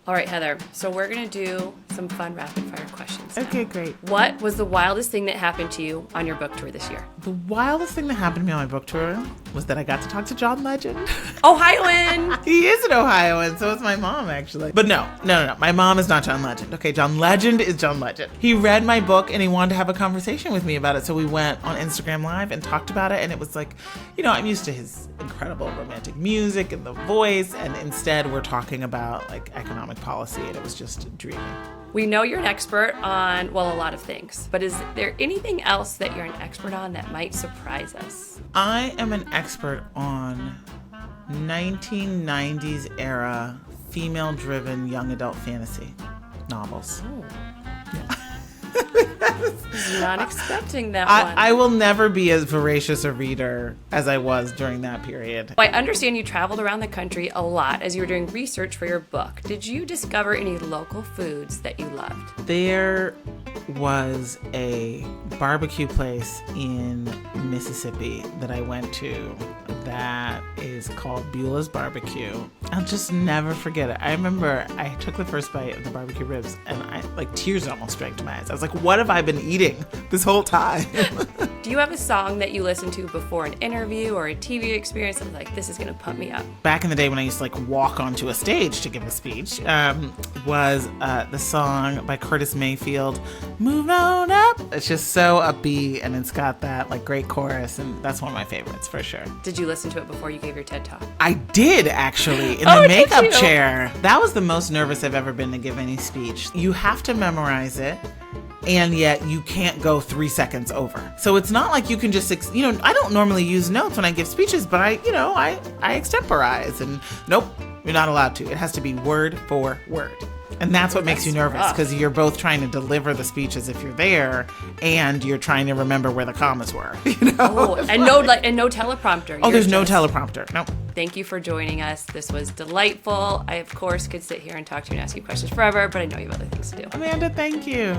All right, Heather. So we're going to do some fun rapid fire questions now. Okay, great. What was the wildest thing that happened to you on your book tour this year? The wildest thing that happened to me on my book tour was that I got to talk to John Legend. Ohioan! He is an Ohioan, so is my mom, actually. But no. My mom is not John Legend. Okay, John Legend is John Legend. He read my book and he wanted to have a conversation with me about it. So we went on Instagram Live and talked about it. And it was like, I'm used to his incredible romantic music and the voice. And instead, we're talking about like economic policy. And it was just dreamy. We know you're an expert on, a lot of things. But is there anything else that you're an expert on that might surprise us? I am an expert on 1990s era female-driven young adult fantasy novels. Oh. Yeah. Not expecting that one. I will never be as voracious a reader as I was during that period. I understand you traveled around the country a lot as you were doing research for your book. Did you discover any local foods that you loved? There was a barbecue place in Mississippi that I went to that is called Beulah's Barbecue. I'll just never forget it. I remember I took the first bite of the barbecue ribs and tears almost straight to my eyes. I was like, what have I been eating this whole time? Do you have a song that you listen to before an interview or a TV experience that's like, this is going to pump me up? Back in the day when I used to walk onto a stage to give a speech, was the song by Curtis Mayfield, Move On Up. It's just so upbeat and it's got that great chorus, and that's one of my favorites for sure. Did you listen to it before you gave your TED Talk? I did, actually, in the makeup chair. That was the most nervous I've ever been to give any speech. You have to memorize it, and yet you can't go 3 seconds over. So it's not like you can just, I don't normally use notes when I give speeches, but I extemporize, and nope, you're not allowed to. It has to be word for word. And that's what makes you nervous, because you're both trying to deliver the speech as if you're there, and you're trying to remember where the commas were. Oh, and no teleprompter. There's no teleprompter. Nope. Thank you for joining us. This was delightful. I, of course, could sit here and talk to you and ask you questions forever, but I know you have other things to do. Amanda, thank you.